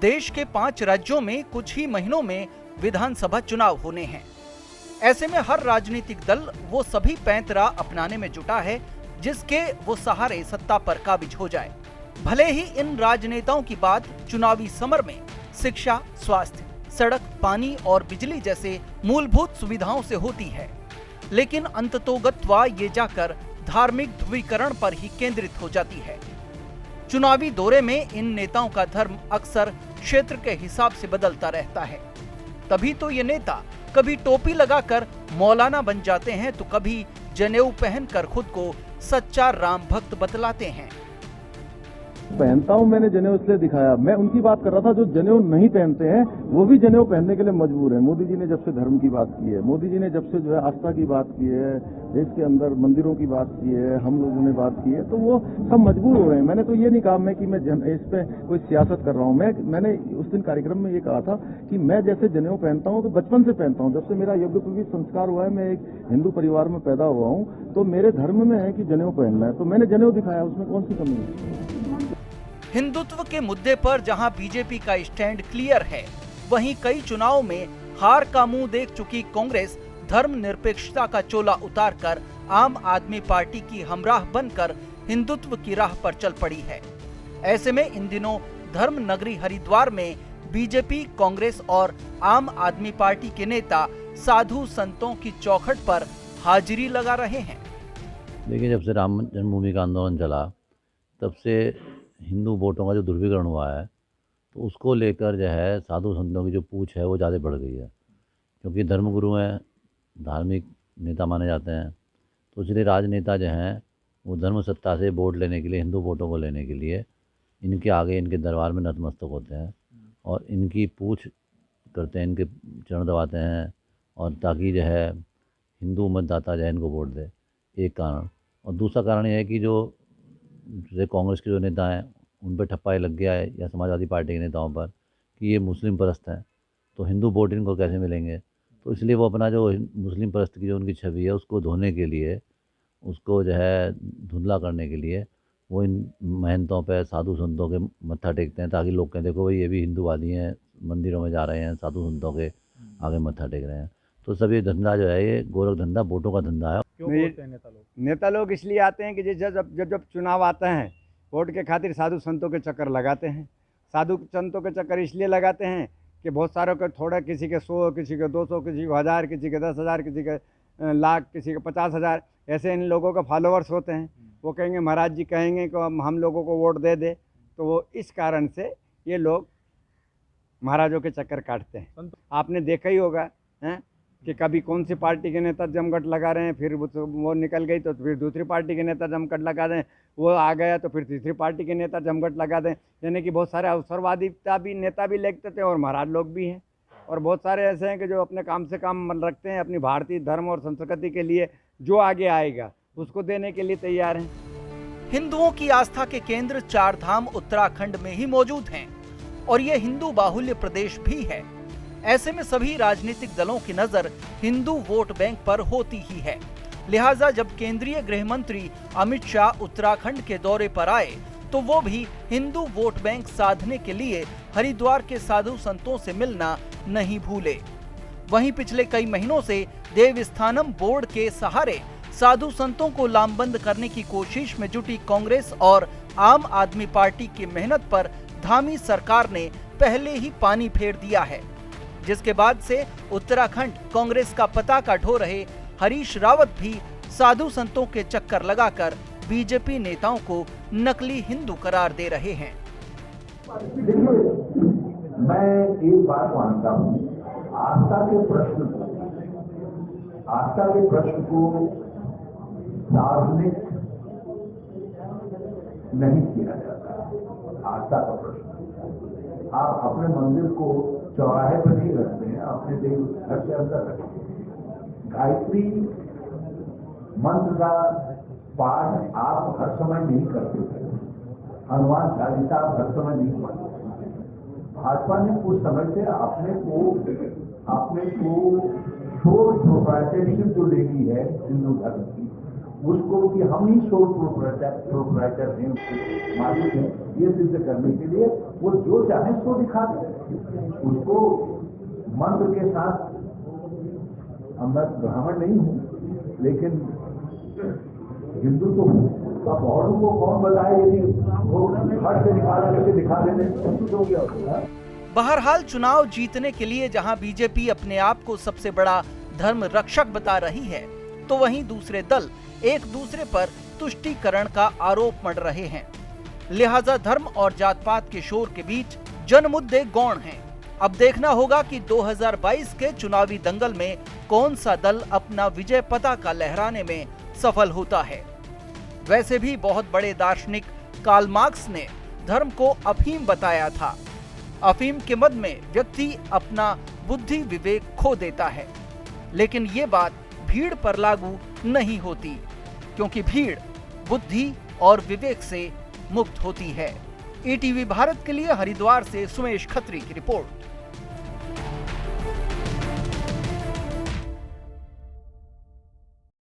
देश के 5 राज्यों में कुछ ही महीनों में विधानसभा चुनाव होने हैं। ऐसे में हर राजनीतिक दल वो सभी पैंतरा अपनाने में जुटा है जिसके वो सहारे सत्ता पर काबिज हो जाए। भले ही इन राजनेताओं की बात चुनावी समर में शिक्षा, स्वास्थ्य, सड़क, पानी और बिजली जैसे मूलभूत सुविधाओं से होती है, लेकिन अंततोगत्वा ये जाकर धार्मिक ध्रुवीकरण पर ही केंद्रित हो जाती है। चुनावी दौरे में इन नेताओं का धर्म अक्सर क्षेत्र के हिसाब से बदलता रहता है। तभी तो ये नेता कभी टोपी लगाकर मौलाना बन जाते हैं तो कभी जनेऊ पहनकर खुद को सच्चा राम भक्त बतलाते हैं। पहनता हूं, मैंने जनेऊ इसलिए दिखाया। मैं उनकी बात कर रहा था जो जनेऊ नहीं पहनते हैं, वो भी जनेऊ पहनने के लिए मजबूर है। मोदी जी ने जब से धर्म की बात की है, मोदी जी ने जब से जो है आस्था की बात की है, देश के अंदर मंदिरों की बात की है, हम लोगों ने बात की है, तो वो सब मजबूर हो रहे हैं। मैंने तो ये नहीं कहा मैं कि मैं इस पे कोई सियासत कर रहा हूँ। मैंने उस दिन कार्यक्रम में ये कहा था कि मैं जैसे जनेऊ पहनता हूँ तो बचपन से पहनता हूँ। जब से मेरा यज्ञोपवीत संस्कार हुआ है, मैं एक हिंदू परिवार में पैदा हुआ हूँ, तो मेरे धर्म में है कि जनेऊ पहनना है, तो मैंने जनेऊ दिखाया, उसमें कौन सी कमी है। हिंदुत्व के मुद्दे पर जहां बीजेपी का स्टैंड क्लियर है, वहीं कई चुनावों में हार का मुंह देख चुकी कांग्रेस धर्मनिरपेक्षता का चोला उतारकर आम आदमी पार्टी की हमराह बनकर हिंदुत्व की राह पर चल पड़ी है। ऐसे में इन दिनों धर्म नगरी हरिद्वार में बीजेपी, कांग्रेस और आम आदमी पार्टी के नेता साधु संतों की चौखट पर हाजिरी लगा रहे हैं। देखिए, जब से राम जन्मभूमि का आंदोलन चला तब से हिंदू वोटों का जो ध्रुवीकरण हुआ है, तो उसको लेकर जो है साधु संतों की जो पूछ है वो ज़्यादा बढ़ गई है, क्योंकि धर्मगुरु हैं, धार्मिक नेता माने जाते हैं। तो इसलिए राजनेता जो हैं वो धर्म सत्ता से वोट लेने के लिए, हिंदू वोटों को लेने के लिए इनके आगे, इनके दरबार में नतमस्तक होते हैं और इनकी पूछ करते हैं, इनके चरण दबाते हैं, और ताकि जो है हिंदू मतदाता जो है इनको वोट दे। एक कारण। और दूसरा कारण यह है कि जो जैसे कांग्रेस के जो नेता हैं उन पर ठप्पा लग गया है, या समाजवादी पार्टी के नेताओं पर, कि ये मुस्लिम परस्त हैं, तो हिंदू वोट इनको कैसे मिलेंगे। तो इसलिए वो अपना जो मुस्लिम परस्त की जो उनकी छवि है उसको धोने के लिए, उसको जो है धुंधला करने के लिए वो इन महंतों पे, साधु संतों के मत्था टेकते हैं, ताकि लोग कहें देखो भाई ये भी हिंदूवादी हैं, मंदिरों में जा रहे हैं, साधु संतों के आगे मत्था टेक रहे हैं। तो सब ये धंधा जो है, ये गोरख धंधा, वोटों का धंधा है। नेता लोग इसलिए आते हैं कि जब चुनाव आते हैं, वोट के खातिर साधु संतों के चक्कर लगाते हैं। साधु संतों के चक्कर इसलिए लगाते हैं कि बहुत सारों के थोड़ा, किसी के 100, किसी के 200, किसी को 1000, किसी के 10,000, किसी के लाख, किसी के 50,000, ऐसे इन लोगों के फॉलोअर्स होते हैं। वो कहेंगे महाराज जी कहेंगे कि हम लोगों को वोट दे दे, तो वो इस कारण से ये लोग महाराजों के चक्कर काटते हैं। आपने देखा ही होगा हैं कि कभी कौन सी पार्टी के नेता जमघट लगा रहे हैं, फिर वो निकल गई तो फिर दूसरी पार्टी के नेता जमघट लगा दें, वो आ गया तो फिर तीसरी पार्टी के नेता जमघट लगा दें। यानी कि बहुत सारे अवसरवादिता भी नेता भी लगते थे और महाराज लोग भी हैं, और बहुत सारे ऐसे हैं कि जो अपने काम से काम मन रखते हैं, अपनी भारतीय धर्म और संस्कृति के लिए जो आगे आएगा उसको देने के लिए तैयार हैं। हिंदुओं की आस्था के केंद्र 4 धाम उत्तराखंड में ही मौजूद हैं और ये हिंदू बाहुल्य प्रदेश भी है। ऐसे में सभी राजनीतिक दलों की नजर हिंदू वोट बैंक पर होती ही है। लिहाजा जब केंद्रीय गृह मंत्री अमित शाह उत्तराखंड के दौरे पर आए तो वो भी हिंदू वोट बैंक साधने के लिए हरिद्वार के साधु संतों से मिलना नहीं भूले। वहीं पिछले कई महीनों से देवस्थानम बोर्ड के सहारे साधु संतों को लामबंद करने की कोशिश में जुटी कांग्रेस और आम आदमी पार्टी की मेहनत पर धामी सरकार ने पहले ही पानी फेर दिया है, जिसके बाद से उत्तराखंड कांग्रेस का पताका ढो रहे हरीश रावत भी साधु संतों के चक्कर लगाकर बीजेपी नेताओं को नकली हिंदू करार दे रहे हैं। मैं एक बात मानता हूँ, आस्था के प्रश्न को सार्वजनिक नहीं किया जाता। आस्था का प्रश्न आप अपने मंदिर को चौराहे पर नहीं रखते हैं, अपने देव घर के अंदर रखते हैं। गायत्री मंत्र का पाठ आप हर समय नहीं करते थे, हनुमान चालीसा आप हर समय नहीं पढ़ते। भाजपा ने कुछ समय से अपने को शोर प्रोप्राइटरशिप जो लेनी है हिंदू धर्म की, उसको कि हम ही सोल प्रोप्राइटर हैं, उसके मालिक हैं, ये सिद्ध करने के लिए वो जो चाहे सो दिखाते हैं। उसको मंत्र के साथ, मैं ब्राह्मण नहीं हूँ लेकिन हिंदू तो हूँ, अब औरों को कौन बताए यदि वो हट से निकाल करके दिखा देने हिंदू हो गया। बहरहाल चुनाव जीतने के लिए जहां बीजेपी अपने आप को सबसे बड़ा धर्म रक्षक बता रही है, तो वहीं दूसरे दल एक दूसरे पर तुष्टीकरण का आरोप मढ़ रहे हैं। लिहाजा धर्म और जात पात के शोर के बीच जन मुद्दे गौण हैं। अब देखना होगा कि 2022 के चुनावी दंगल में कौन सा दल अपना विजय पताका लहराने में सफल होता है। वैसे भी बहुत बड़े दार्शनिक कार्ल मार्क्स ने धर्म को अफीम बताया था। अफीम के मद में व्यक्ति अपना बुद्धि विवेक खो देता है, लेकिन ये बात भीड़ पर लागू नहीं होती, क्योंकि भीड़ बुद्धि और विवेक से मुक्त होती है। ईटीवी भारत के लिए हरिद्वार से सुमेश खत्री की रिपोर्ट।